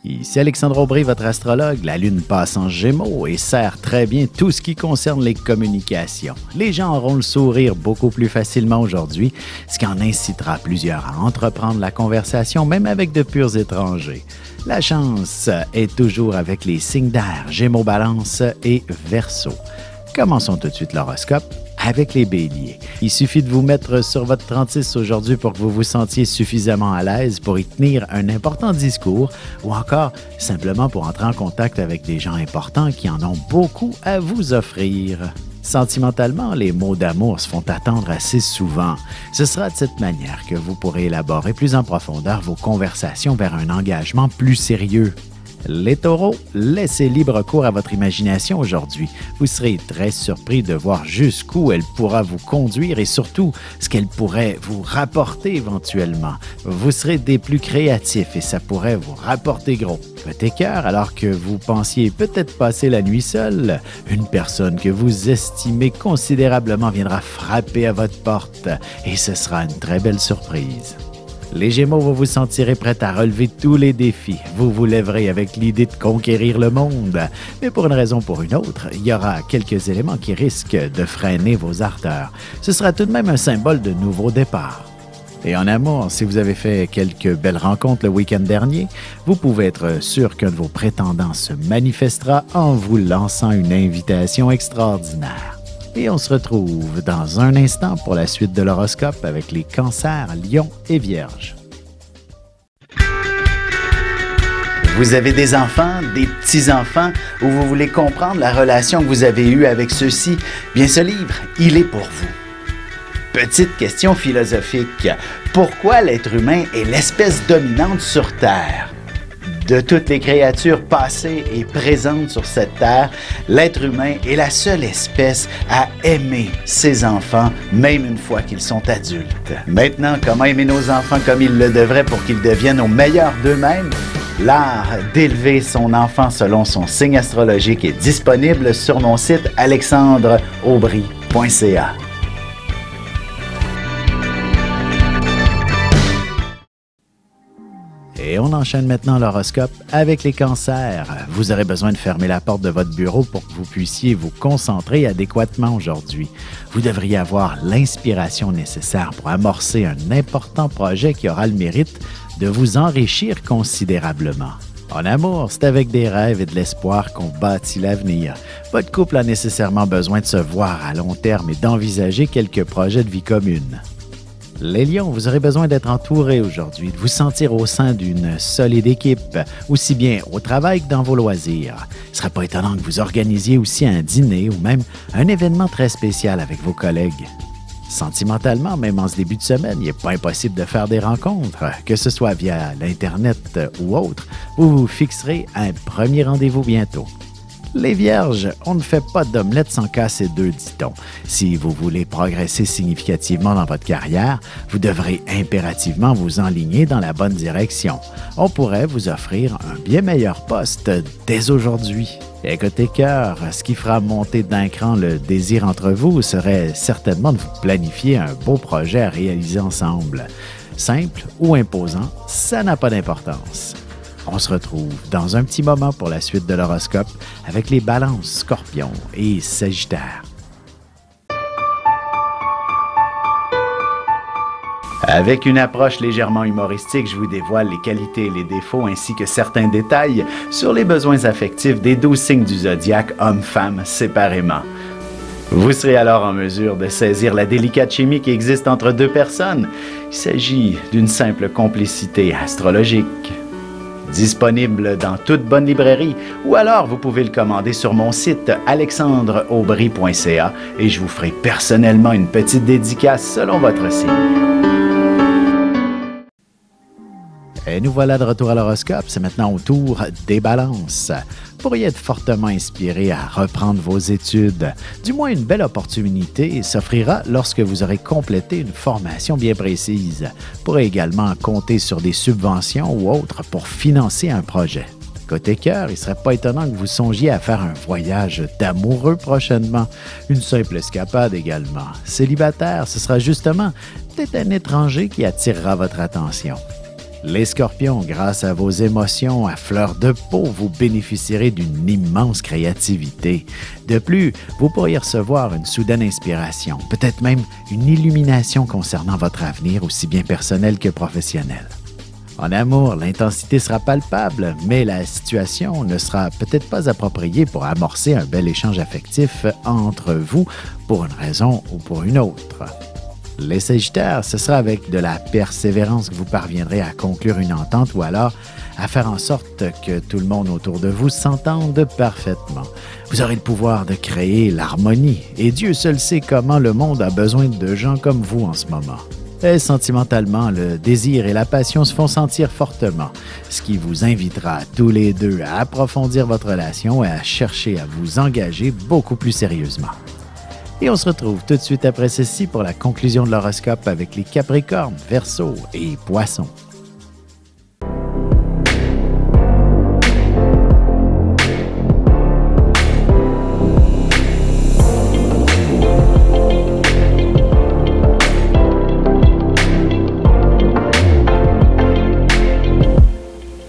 Ici Alexandre Aubry, votre astrologue. La Lune passe en Gémeaux et sert très bien tout ce qui concerne les communications. Les gens auront le sourire beaucoup plus facilement aujourd'hui, ce qui en incitera plusieurs à entreprendre la conversation, même avec de purs étrangers. La chance est toujours avec les signes d'air, Gémeaux, Balance et Verseau. Commençons tout de suite l'horoscope avec les béliers. Il suffit de vous mettre sur votre 36 aujourd'hui pour que vous vous sentiez suffisamment à l'aise pour y tenir un important discours ou encore simplement pour entrer en contact avec des gens importants qui en ont beaucoup à vous offrir. Sentimentalement, les mots d'amour se font attendre assez souvent. Ce sera de cette manière que vous pourrez élaborer plus en profondeur vos conversations vers un engagement plus sérieux. Les taureaux, laissez libre cours à votre imagination aujourd'hui. Vous serez très surpris de voir jusqu'où elle pourra vous conduire et surtout ce qu'elle pourrait vous rapporter éventuellement. Vous serez des plus créatifs et ça pourrait vous rapporter gros. Côté cœur, alors que vous pensiez peut-être passer la nuit seul, une personne que vous estimez considérablement viendra frapper à votre porte et ce sera une très belle surprise. Les Gémeaux, vous vous sentirez prêts à relever tous les défis. Vous vous lèverez avec l'idée de conquérir le monde. Mais pour une raison ou pour une autre, il y aura quelques éléments qui risquent de freiner vos ardeurs. Ce sera tout de même un symbole de nouveau départ. Et en amour, si vous avez fait quelques belles rencontres le week-end dernier, vous pouvez être sûr qu'un de vos prétendants se manifestera en vous lançant une invitation extraordinaire. Et on se retrouve dans un instant pour la suite de l'horoscope avec les cancers, lions et vierges. Vous avez des enfants, des petits-enfants, ou vous voulez comprendre la relation que vous avez eue avec ceux-ci? Bien, ce livre, il est pour vous. Petite question philosophique. Pourquoi l'être humain est l'espèce dominante sur Terre? De toutes les créatures passées et présentes sur cette terre, l'être humain est la seule espèce à aimer ses enfants, même une fois qu'ils sont adultes. Maintenant, comment aimer nos enfants comme ils le devraient pour qu'ils deviennent au meilleur d'eux-mêmes? L'art d'élever son enfant selon son signe astrologique est disponible sur mon site alexandreaubry.ca. Et on enchaîne maintenant l'horoscope avec les cancers. Vous aurez besoin de fermer la porte de votre bureau pour que vous puissiez vous concentrer adéquatement aujourd'hui. Vous devriez avoir l'inspiration nécessaire pour amorcer un important projet qui aura le mérite de vous enrichir considérablement. En amour, c'est avec des rêves et de l'espoir qu'on bâtit l'avenir. Votre couple a nécessairement besoin de se voir à long terme et d'envisager quelques projets de vie commune. Les lions, vous aurez besoin d'être entourés aujourd'hui, de vous sentir au sein d'une solide équipe, aussi bien au travail que dans vos loisirs. Il ne serait pas étonnant que vous organisiez aussi un dîner ou même un événement très spécial avec vos collègues. Sentimentalement, même en ce début de semaine, il n'est pas impossible de faire des rencontres, que ce soit via l'Internet ou autre. Vous vous fixerez un premier rendez-vous bientôt. Les Vierges, on ne fait pas d'omelette sans casser deux, dit-on. Si vous voulez progresser significativement dans votre carrière, vous devrez impérativement vous enligner dans la bonne direction. On pourrait vous offrir un bien meilleur poste dès aujourd'hui. Et côté cœur, ce qui fera monter d'un cran le désir entre vous serait certainement de vous planifier un beau projet à réaliser ensemble. Simple ou imposant, ça n'a pas d'importance. On se retrouve dans un petit moment pour la suite de l'horoscope avec les balances, scorpions et sagittaires. Avec une approche légèrement humoristique, je vous dévoile les qualités et les défauts ainsi que certains détails sur les besoins affectifs des 12 signes du zodiaque, hommes-femmes séparément. Vous serez alors en mesure de saisir la délicate chimie qui existe entre deux personnes. Il s'agit d'une simple complicité astrologique. Disponible dans toute bonne librairie ou alors vous pouvez le commander sur mon site alexandreaubry.ca et je vous ferai personnellement une petite dédicace selon votre signe. Et nous voilà de retour à l'horoscope. C'est maintenant au tour des balances. Vous pourriez être fortement inspiré à reprendre vos études. Du moins, une belle opportunité s'offrira lorsque vous aurez complété une formation bien précise. Vous pourrez également compter sur des subventions ou autres pour financer un projet. Côté cœur, il ne serait pas étonnant que vous songiez à faire un voyage d'amoureux prochainement. Une simple escapade également. Célibataire, ce sera justement peut-être un étranger qui attirera votre attention. Les scorpions, grâce à vos émotions à fleur de peau, vous bénéficierez d'une immense créativité. De plus, vous pourriez recevoir une soudaine inspiration, peut-être même une illumination concernant votre avenir, aussi bien personnel que professionnel. En amour, l'intensité sera palpable, mais la situation ne sera peut-être pas appropriée pour amorcer un bel échange affectif entre vous pour une raison ou pour une autre. Les Sagittaires, ce sera avec de la persévérance que vous parviendrez à conclure une entente ou alors à faire en sorte que tout le monde autour de vous s'entende parfaitement. Vous aurez le pouvoir de créer l'harmonie et Dieu seul sait comment le monde a besoin de gens comme vous en ce moment. Et sentimentalement, le désir et la passion se font sentir fortement, ce qui vous invitera tous les deux à approfondir votre relation et à chercher à vous engager beaucoup plus sérieusement. Et on se retrouve tout de suite après ceci pour la conclusion de l'horoscope avec les Capricornes, Verseaux et Poissons.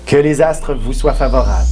Que les astres vous soient favorables.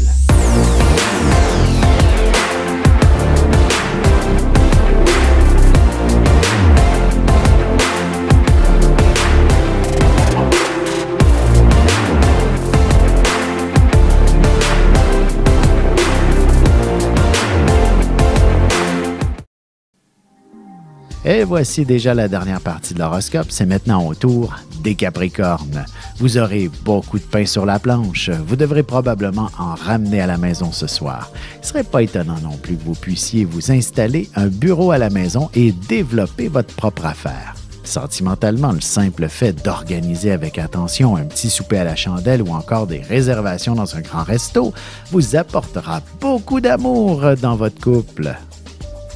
Et voici déjà la dernière partie de l'horoscope, c'est maintenant au tour des Capricornes. Vous aurez beaucoup de pain sur la planche, vous devrez probablement en ramener à la maison ce soir. Il ne serait pas étonnant non plus que vous puissiez vous installer un bureau à la maison et développer votre propre affaire. Sentimentalement, le simple fait d'organiser avec attention un petit souper à la chandelle ou encore des réservations dans un grand resto vous apportera beaucoup d'amour dans votre couple.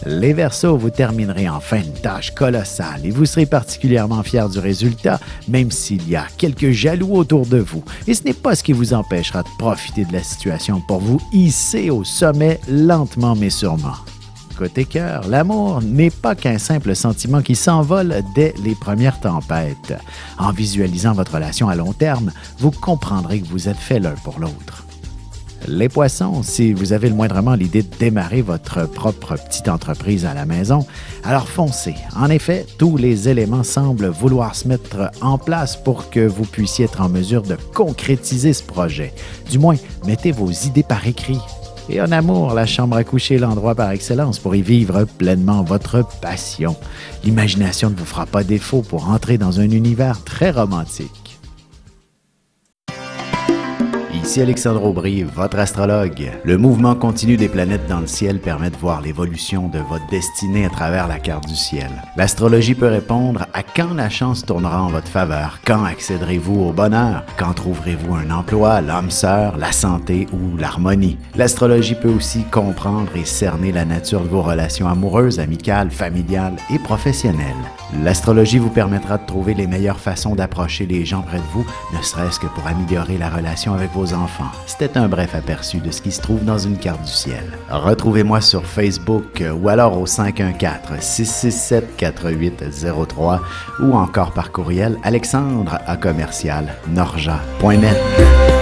Les Verseaux, vous terminerez enfin une tâche colossale et vous serez particulièrement fiers du résultat, même s'il y a quelques jaloux autour de vous. Et ce n'est pas ce qui vous empêchera de profiter de la situation pour vous hisser au sommet lentement mais sûrement. Côté cœur, l'amour n'est pas qu'un simple sentiment qui s'envole dès les premières tempêtes. En visualisant votre relation à long terme, vous comprendrez que vous êtes faits l'un pour l'autre. Les Poissons, si vous avez le moindrement l'idée de démarrer votre propre petite entreprise à la maison, alors foncez. En effet, tous les éléments semblent vouloir se mettre en place pour que vous puissiez être en mesure de concrétiser ce projet. Du moins, mettez vos idées par écrit. Et en amour, la chambre à coucher est l'endroit par excellence pour y vivre pleinement votre passion. L'imagination ne vous fera pas défaut pour entrer dans un univers très romantique. Ici Alexandre Aubry, votre astrologue. Le mouvement continu des planètes dans le ciel permet de voir l'évolution de votre destinée à travers la carte du ciel. L'astrologie peut répondre à quand la chance tournera en votre faveur, quand accéderez-vous au bonheur, quand trouverez-vous un emploi, l'âme sœur, la santé ou l'harmonie. L'astrologie peut aussi comprendre et cerner la nature de vos relations amoureuses, amicales, familiales et professionnelles. L'astrologie vous permettra de trouver les meilleures façons d'approcher les gens près de vous, ne serait-ce que pour améliorer la relation avec vos enfants. C'était un bref aperçu de ce qui se trouve dans une carte du ciel. Retrouvez-moi sur Facebook ou alors au 514-667-4803 ou encore par courriel alexandre@norja.net.